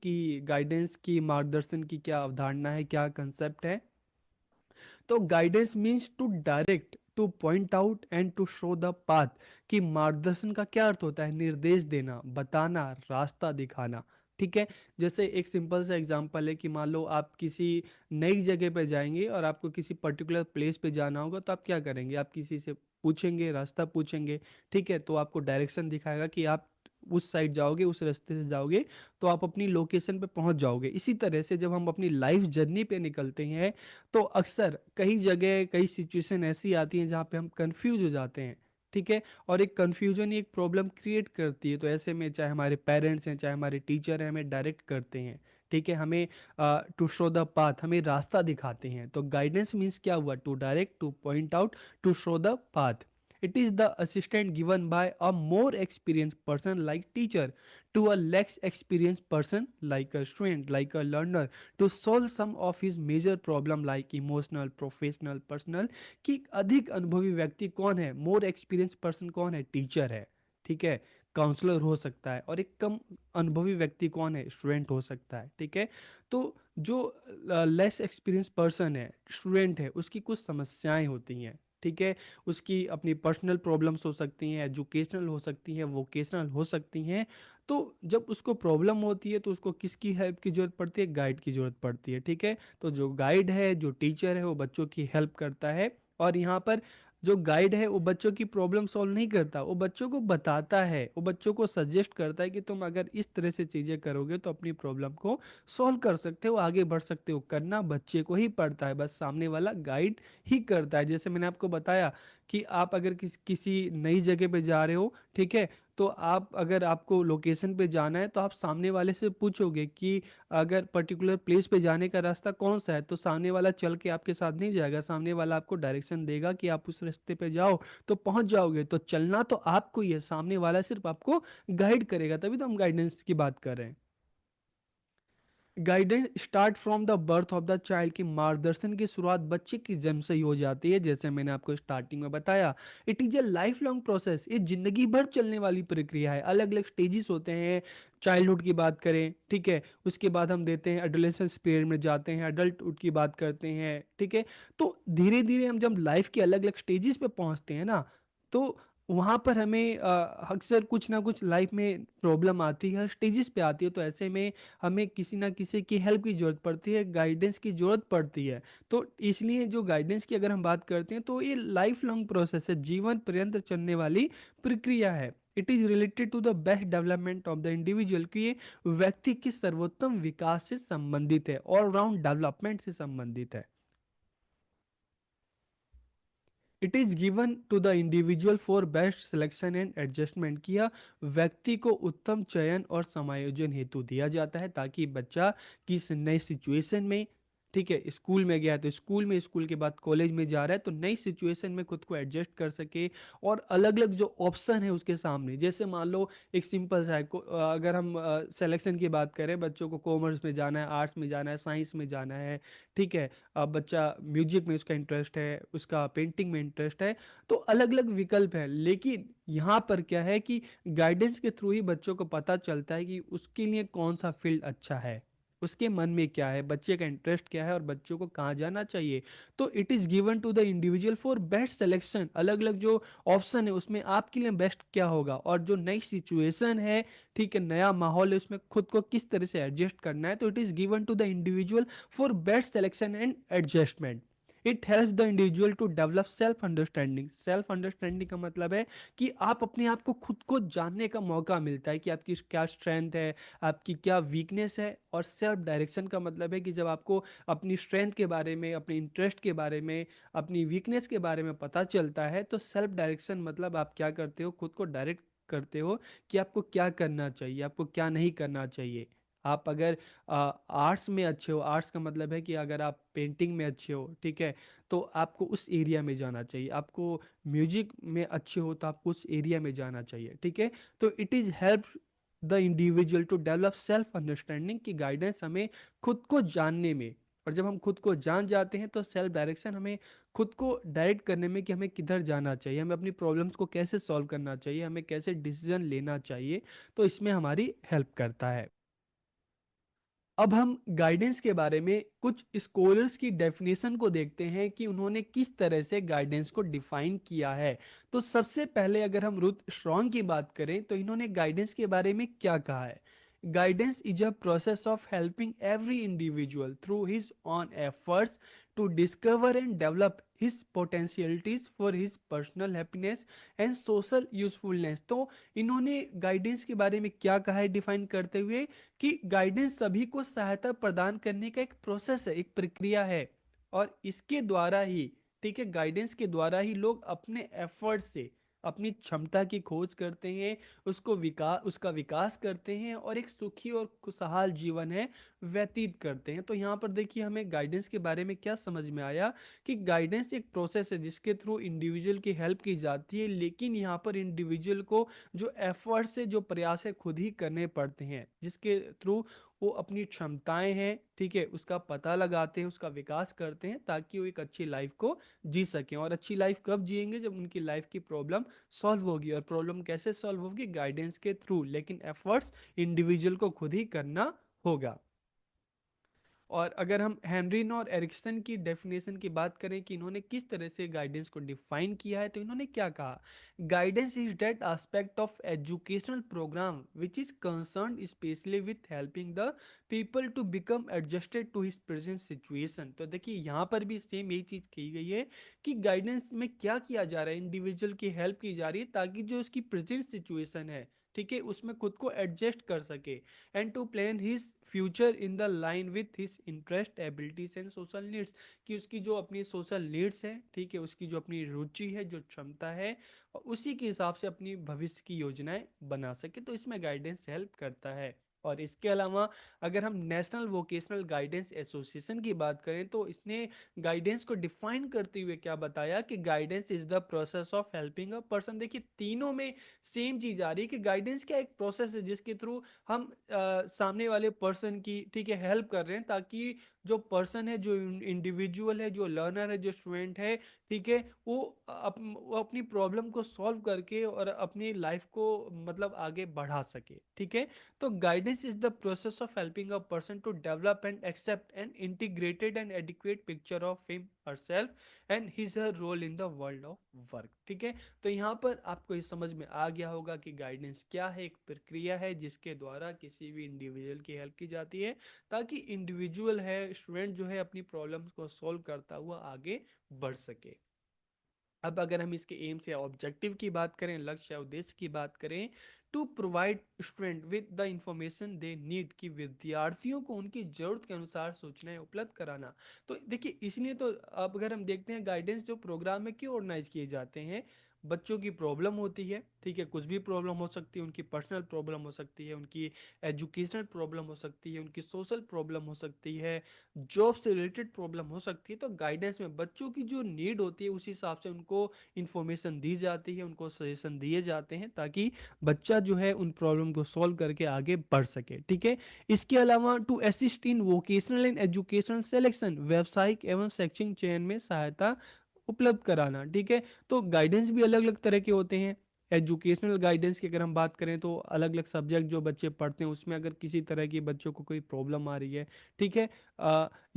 कि गाइडेंस की मार्गदर्शन की क्या अवधारणा है, क्या कंसेप्ट है। तो guidance means to direct, to point out and to show the path. कि मार्गदर्शन का क्या अर्थ होता है? निर्देश देना, बताना, रास्ता दिखाना। ठीक है। जैसे एक सिंपल सा एग्जांपल है कि मान लो आप किसी नई जगह पे जाएंगे और आपको किसी पर्टिकुलर प्लेस पे जाना होगा, तो आप क्या करेंगे? आप किसी से पूछेंगे, रास्ता पूछेंगे। ठीक है, तो आपको डायरेक्शन दिखाएगा कि आप उस साइड जाओगे, उस रास्ते से जाओगे, तो आप अपनी लोकेशन पे पहुंच जाओगे। इसी तरह से जब हम अपनी लाइफ जर्नी पे निकलते हैं, तो अक्सर कई जगह, कई सिचुएशन ऐसी आती हैं जहाँ पे हम कंफ्यूज हो जाते हैं। ठीक है। और एक कंफ्यूजन ही एक प्रॉब्लम क्रिएट करती है। तो ऐसे में चाहे हमारे पेरेंट्स हैं, चाहे हमारे टीचर हैं, हमें डायरेक्ट करते हैं। ठीक है, हमें टू शो द पाथ, हमें रास्ता दिखाते हैं। तो गाइडेंस मीन्स क्या हुआ? To direct, to point out, to show the path. It is the assistant given by a more experience person like teacher to a less experience person like a student, like a learner, to solve some of his major problem like emotional, professional, personal. कि एक अधिक अनुभवी व्यक्ति कौन है? मोर experience person कौन है? Teacher है। ठीक है, काउंसलर हो सकता है। और एक कम अनुभवी व्यक्ति कौन है? स्टूडेंट हो सकता है। ठीक है। तो जो लेस एक्सपीरियंस पर्सन है, स्टूडेंट है, उसकी कुछ समस्याएं होती हैं। ठीक है, उसकी अपनी पर्सनल प्रॉब्लम्स हो सकती हैं, एजुकेशनल हो सकती हैं, वोकेशनल हो सकती हैं। तो जब उसको प्रॉब्लम होती है, तो उसको किसकी हेल्प की जरूरत पड़ती है? गाइड की जरूरत पड़ती है। ठीक है। तो जो गाइड है, जो टीचर है, वो बच्चों की हेल्प करता है। और यहाँ पर जो गाइड है वो बच्चों की प्रॉब्लम सॉल्व नहीं करता, वो बच्चों को बताता है, वो बच्चों को सजेस्ट करता है कि तुम अगर इस तरह से चीजें करोगे तो अपनी प्रॉब्लम को सॉल्व कर सकते हो, आगे बढ़ सकते हो। करना बच्चे को ही पड़ता है, बस सामने वाला गाइड ही करता है। जैसे मैंने आपको बताया कि आप अगर किसी नई जगह पे जा रहे हो, ठीक है, तो आप अगर आपको लोकेशन पे जाना है, तो आप सामने वाले से पूछोगे कि अगर पर्टिकुलर प्लेस पे जाने का रास्ता कौन सा है। तो सामने वाला चल के आपके साथ नहीं जाएगा, सामने वाला आपको डायरेक्शन देगा कि आप उस रास्ते पे जाओ, तो पहुंच जाओगे। तो चलना तो आपको ही है, सामने वाला सिर्फ आपको गाइड करेगा। तभी तो हम गाइडेंस की बात कर रहे हैं। Guidance start from the birth of the child. की मार्गदर्शन की शुरुआत बच्चे की जन्म से ही हो जाती है, जैसे मैंने आपको स्टार्टिंग में बताया। It is a life long process, ये जिंदगी भर चलने वाली प्रक्रिया है। अलग अलग स्टेजेस होते हैं। चाइल्डहुड की बात करें, ठीक है, उसके बाद हम देते हैं एडोलेसेंस पीरियड में जाते हैं, अडल्टहुड की बात करते हैं। ठीक है। तो धीरे धीरे हम जब लाइफ के अलग अलग स्टेजेस पे पहुंचते हैं ना, तो वहां पर हमें अक्सर कुछ ना कुछ लाइफ में प्रॉब्लम आती है, स्टेजेस पे आती है। तो ऐसे में हमें किसी ना किसी की हेल्प की जरूरत पड़ती है, गाइडेंस की जरूरत पड़ती है। तो इसलिए जो गाइडेंस की अगर हम बात करते हैं, तो ये लाइफ लॉन्ग प्रोसेस है, जीवन पर्यंत चलने वाली प्रक्रिया है। It is related to the best development of the individual. कि ये व्यक्ति के सर्वोत्तम विकास से संबंधित है, ऑलराउंड डेवलपमेंट से संबंधित है। It is given to the individual for best selection and adjustment. किया व्यक्ति को उत्तम चयन और समायोजन हेतु दिया जाता है, ताकि बच्चा किस नए सिचुएशन में, ठीक है, स्कूल में गया तो स्कूल में, स्कूल के बाद कॉलेज में जा रहा है तो नई सिचुएशन में खुद को एडजस्ट कर सके। और अलग अलग जो ऑप्शन है उसके सामने, जैसे मान लो एक सिंपल सा है, अगर हम सिलेक्शन की बात करें, बच्चों को कॉमर्स में जाना है, आर्ट्स में जाना है, साइंस में जाना है। ठीक है। अब बच्चा म्यूजिक में उसका इंटरेस्ट है, उसका पेंटिंग में इंटरेस्ट है, तो अलग अलग विकल्प है। लेकिन यहाँ पर क्या है कि गाइडेंस के थ्रू ही बच्चों को पता चलता है कि उसके लिए कौन सा फील्ड अच्छा है, उसके मन में क्या है, बच्चे का इंटरेस्ट क्या है, और बच्चों को कहाँ जाना चाहिए। तो it is given to the individual for best selection. अलग अलग जो ऑप्शन है उसमें आपके लिए बेस्ट क्या होगा, और जो नई सिचुएशन है, ठीक है, नया माहौल है, उसमें खुद को किस तरह से एडजस्ट करना है। तो it is given to the individual for best selection and adjustment. It help the individual to develop self understanding. Self understanding का मतलब है कि आप अपने आप को, खुद को जानने का मौका मिलता है कि आपकी क्या स्ट्रेंथ है, आपकी क्या वीकनेस है। और सेल्फ डायरेक्शन का मतलब है कि जब आपको अपनी स्ट्रेंथ के बारे में, अपने इंटरेस्ट के बारे में, अपनी वीकनेस के बारे में पता चलता है, तो सेल्फ डायरेक्शन मतलब आप क्या करते हो, खुद को डायरेक्ट करते हो कि आपको क्या करना चाहिए, आपको क्या नहीं करना चाहिए। आप अगर आर्ट्स में अच्छे हो, आर्ट्स का मतलब है कि अगर आप पेंटिंग में अच्छे हो, ठीक है, तो आपको उस एरिया में जाना चाहिए। आपको म्यूजिक में अच्छे हो तो आपको उस एरिया में जाना चाहिए। ठीक है। तो it is help the individual to develop self understanding. की गाइडेंस हमें खुद को जानने में, और जब हम खुद को जान जाते हैं तो सेल्फ डायरेक्शन हमें खुद को डायरेक्ट करने में कि हमें किधर जाना चाहिए, हमें अपनी प्रॉब्लम्स को कैसे सॉल्व करना चाहिए, हमें कैसे डिसीजन लेना चाहिए। तो इसमें हमारी हेल्प करता है। अब हम गाइडेंस के बारे में कुछ स्कॉलर्स की डेफिनेशन को देखते हैं कि उन्होंने किस तरह से गाइडेंस को डिफाइन किया है। तो सबसे पहले अगर हम रुथ स्ट्रॉन्ग की बात करें तो इन्होंने गाइडेंस के बारे में क्या कहा है। Guidance is a process of helping every individual through his own efforts to discover and develop his potentialities for his personal happiness and social usefulness. तो इन्होंने गाइडेंस के बारे में क्या कहा है डिफाइन करते हुए कि गाइडेंस सभी को सहायता प्रदान करने का एक प्रोसेस है, एक प्रक्रिया है। और इसके द्वारा ही, ठीक है, गाइडेंस के द्वारा ही लोग अपने एफर्ट से अपनी क्षमता की खोज करते हैं, उसका विकास करते हैं और एक सुखी और खुशहाल जीवन है व्यतीत करते हैं। तो यहाँ पर देखिए हमें गाइडेंस के बारे में क्या समझ में आया कि गाइडेंस एक प्रोसेस है जिसके थ्रू इंडिविजुअल की हेल्प की जाती है, लेकिन यहाँ पर इंडिविजुअल को जो एफर्ट से जो प्रयास है खुद ही करने पड़ते हैं, जिसके थ्रू वो अपनी क्षमताएं हैं, ठीक है, उसका पता लगाते हैं, उसका विकास करते हैं ताकि वो एक अच्छी लाइफ को जी सकें। और अच्छी लाइफ कब जिएंगे, जब उनकी लाइफ की प्रॉब्लम सॉल्व होगी। और प्रॉब्लम कैसे सॉल्व होगी, गाइडेंस के थ्रू, लेकिन एफर्ट्स इंडिविजुअल को खुद ही करना होगा। और अगर हम हेनरी और एरिक्सन की डेफिनेशन की बात करें कि इन्होंने किस तरह से गाइडेंस को डिफाइन किया है, तो इन्होंने क्या कहा। Guidance is that aspect of educational program which is concern specially with helping the people to become adjusted to his present situation. तो देखिए यहाँ पर भी सेम यही चीज की गई है कि गाइडेंस में क्या किया जा रहा है, इंडिविजुअल की हेल्प की जा रही है ताकि जो उसकी प्रेजेंट सिचुएशन है, ठीक है, उसमें खुद को एडजस्ट कर सके and to plan his future in the line with his interest abilities and social needs. कि उसकी जो अपनी सोशल नीड्स है, ठीक है, उसकी जो अपनी रुचि है, जो क्षमता है, और उसी के हिसाब से अपनी भविष्य की योजनाएं बना सके। तो इसमें गाइडेंस हेल्प करता है। और इसके अलावा अगर हम नेशनल वोकेशनल गाइडेंस एसोसिएशन की बात करें तो इसने गाइडेंस को डिफाइन करते हुए क्या बताया कि guidance is the process of helping a person. देखिए तीनों में सेम चीज आ रही है कि गाइडेंस क्या एक प्रोसेस है जिसके थ्रू हम सामने वाले पर्सन की, ठीक है, हेल्प कर रहे हैं ताकि जो पर्सन है, जो इंडिविजुअल है, जो लर्नर है, जो स्टूडेंट है, ठीक है, वो अपनी प्रॉब्लम को सॉल्व करके और अपनी लाइफ को मतलब आगे बढ़ा सके, ठीक है। तो guidance is the process of helping a person to develop and accept an integrated and adequate picture of him herself and his her role in the world of work, ठीक है। तो यहाँ पर आपको ये समझ में आ गया होगा कि गाइडेंस क्या है, एक प्रक्रिया है जिसके द्वारा किसी भी इंडिविजुअल की हेल्प की जाती है ताकि इंडिविजुअल है, स्टूडेंट जो है, अपनी प्रॉब्लम्स को सॉल्व करता हुआ आगे बढ़ सके। अब अगर हम इसके एम्स या ऑब्जेक्टिव की बात करें, लक्ष्य या उद्देश्य की बात करें, to provide student with the information they need, कि विद्यार्थियों को उनकी जरूरत के अनुसार सूचनाएं उपलब्ध कराना। तो देखिए इसलिए तो अब अगर हम देखते हैं गाइडेंस जो प्रोग्राम में क्यों ऑर्गेनाइज किए जाते हैं, बच्चों की प्रॉब्लम होती है, ठीक है, कुछ भी प्रॉब्लम हो सकती है, उनकी पर्सनल प्रॉब्लम हो सकती है, उनकी एजुकेशनल प्रॉब्लम हो सकती है, उनकी सोशल प्रॉब्लम हो सकती है, जॉब से रिलेटेड प्रॉब्लम हो सकती है। तो गाइडेंस में बच्चों की जो नीड होती है उस हिसाब से उनको इंफॉर्मेशन दी जाती है, उनको सजेशन दिए जाते हैं ताकि बच्चा जो है उन प्रॉब्लम को सॉल्व करके आगे बढ़ सके, ठीक है। इसके अलावा to assist in vocational and educational selection, व्यावसायिक एवं शैक्षिक चयन में सहायता उपलब्ध कराना, ठीक है। तो गाइडेंस भी अलग अलग तरह के होते हैं। एजुकेशनल गाइडेंस की अगर हम बात करें तो अलग अलग सब्जेक्ट जो बच्चे पढ़ते हैं उसमें अगर किसी तरह की बच्चों को कोई प्रॉब्लम आ रही है, ठीक है,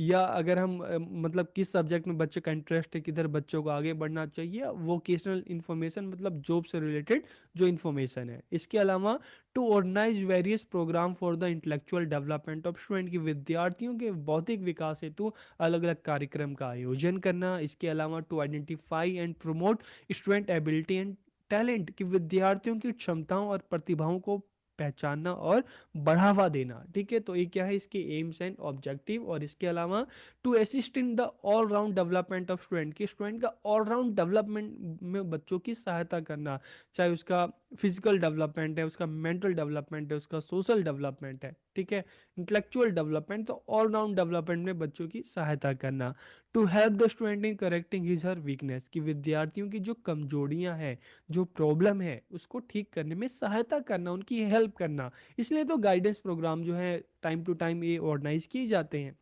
या अगर हम मतलब किस सब्जेक्ट में बच्चे का इंटरेस्ट है, किधर बच्चों को आगे बढ़ना चाहिए, वोकेशनल इन्फॉर्मेशन मतलब जॉब से रिलेटेड जो इन्फॉर्मेशन है। इसके अलावा to organise various program for the intellectual development of student, की विद्यार्थियों के बौद्धिक विकास हेतु अलग अलग कार्यक्रम का आयोजन करना। इसके अलावा to identify and promote student ability and talent, की विद्यार्थियों की क्षमताओं और प्रतिभाओं को पहचानना और बढ़ावा देना, ठीक है। तो ये क्या है, इसके एम्स एंड ऑब्जेक्टिव। और इसके अलावा to assist in the all round development of student, की स्टूडेंट का ऑल राउंड डेवलपमेंट में बच्चों की सहायता करना, चाहे उसका फिजिकल डेवलपमेंट है, उसका मेंटल डेवलपमेंट है, उसका सोशल डेवलपमेंट है, ठीक है, इंटेलेक्चुअल डेवलपमेंट, तो ऑल राउंड डेवलपमेंट में बच्चों की सहायता करना। To help the student in correcting his her weakness, की विद्यार्थियों की जो कमजोरियां हैं, जो प्रॉब्लम है, उसको ठीक करने में सहायता करना, उनकी हेल्प करना। इसलिए तो गाइडेंस प्रोग्राम जो है टाइम टू टाइम ये ऑर्गेनाइज किए जाते हैं।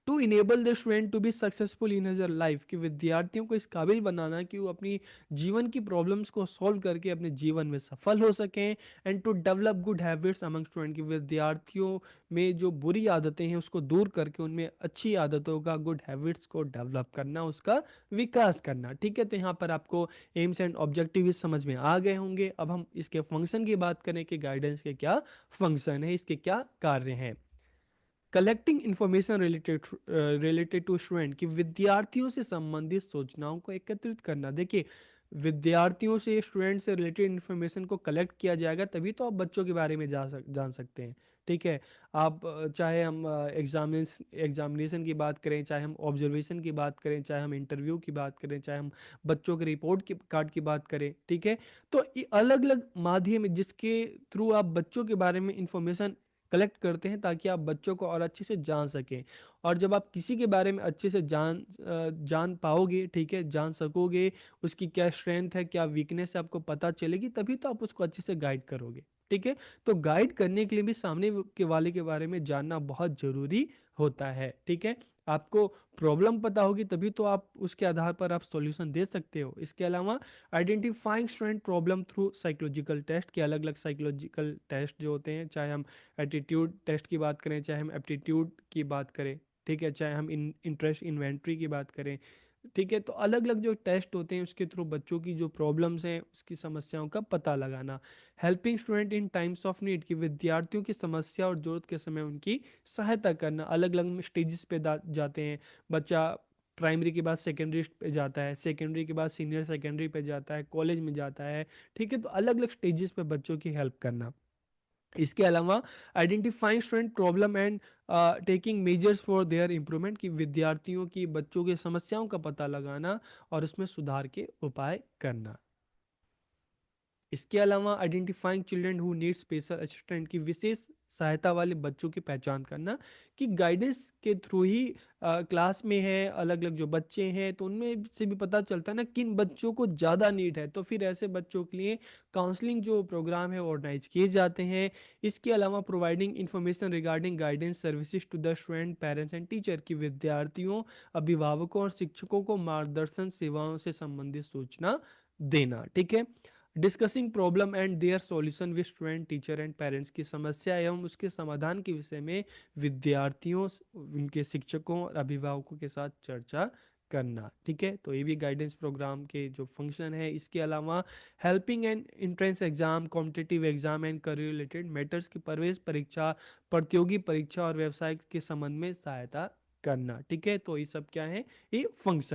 To enable the student to be successful in his her life, कि विद्यार्थियों को इस काबिल बनाना कि वो अपनी जीवन की प्रॉब्लम्स को सॉल्व करके अपने जीवन में सफल हो सकें। And to develop good habits among student, कि विद्यार्थियों में जो बुरी आदतें हैं उसको दूर करके उनमें अच्छी आदतों का, गुड हैबिट्स को डेवलप करना, उसका विकास करना। ठीक है, तो यहाँ पर आपको एम्स एंड ऑब्जेक्टिव समझ में आ गए होंगे। अब हम इसके फंक्शन की बात करें कि गाइडेंस के क्या फंक्शन है, इसके क्या कार्य हैं। Collecting information related to student, कि विद्यार्थियों से संबंधित सूचनाओं को एकत्रित करना। देखिए, विद्यार्थियों से, स्टूडेंट से रिलेटेड इंफॉर्मेशन को कलेक्ट किया जाएगा तभी तो आप बच्चों के बारे में जान सकते हैं। ठीक है, आप चाहे हम एग्जामिनेशन की बात करें, चाहे हम ऑब्जर्वेशन की बात करें, चाहे हम इंटरव्यू की बात करें, चाहे हम बच्चों के रिपोर्ट की कार्ड की बात करें, ठीक है, तो ये अलग अलग माध्यम है जिसके थ्रू आप बच्चों के बारे में इंफॉर्मेशन कलेक्ट करते हैं ताकि आप बच्चों को और अच्छे से जान सकें। और जब आप किसी के बारे में अच्छे से जान पाओगे, ठीक है, जान सकोगे, उसकी क्या स्ट्रेंथ है, क्या वीकनेस है, आपको पता चलेगी, तभी तो आप उसको अच्छे से गाइड करोगे। ठीक है, तो गाइड करने के लिए भी सामने के वाले के बारे में जानना बहुत जरूरी होता है। ठीक है, आपको प्रॉब्लम पता होगी तभी तो आप उसके आधार पर आप सॉल्यूशन दे सकते हो। इसके अलावा identifying student problem through psychological test, के अलग अलग साइकोलॉजिकल टेस्ट जो होते हैं, चाहे हम एटीट्यूड टेस्ट की बात करें, चाहे हम एप्टीट्यूड की बात करें, ठीक है, चाहे हम इंटरेस्ट इन्वेंट्री की बात करें, ठीक है, तो अलग अलग जो टेस्ट होते हैं उसके थ्रू बच्चों की जो प्रॉब्लम्स हैं उसकी समस्याओं का पता लगाना। Helping student in times of need, की विद्यार्थियों की समस्या और जरूरत के समय उनकी सहायता करना। अलग अलग स्टेजेस पे जाते हैं बच्चा, प्राइमरी के बाद सेकेंडरी पे जाता है, सेकेंडरी के बाद सीनियर सेकेंडरी पे जाता है, कॉलेज में जाता है। ठीक है, तो अलग अलग स्टेजेस पे बच्चों की हेल्प करना। इसके अलावा identifying student problem and taking measures for their improvement, की विद्यार्थियों की, बच्चों की समस्याओं का पता लगाना और उसमें सुधार के उपाय करना। इसके अलावा identifying children who need special assistant, की विशेष सहायता वाले बच्चों की पहचान करना। कि गाइडेंस के थ्रू ही क्लास में है अलग अलग जो बच्चे हैं तो उनमें से भी पता चलता है ना किन बच्चों को ज़्यादा नीड है, तो फिर ऐसे बच्चों के लिए काउंसलिंग जो प्रोग्राम है ऑर्गेनाइज किए जाते हैं। इसके अलावा providing information regarding guidance services to the student parents and teacher, की विद्यार्थियों, अभिभावकों और शिक्षकों को मार्गदर्शन सेवाओं से संबंधित सूचना देना। ठीक है, discussing problem and their solution with student teacher and parents, की समस्या एवं उसके समाधान के विषय में विद्यार्थियों, उनके शिक्षकों और अभिभावकों के साथ चर्चा करना। ठीक है, तो ये भी गाइडेंस प्रोग्राम के जो फंक्शन है। इसके अलावा helping and entrance exam, competitive exam and career related matters, की प्रवेश परीक्षा, प्रतियोगी परीक्षा और व्यवसाय के संबंध में सहायता करना। ठीक है, तो ये सब क्या है, ये फंक्शन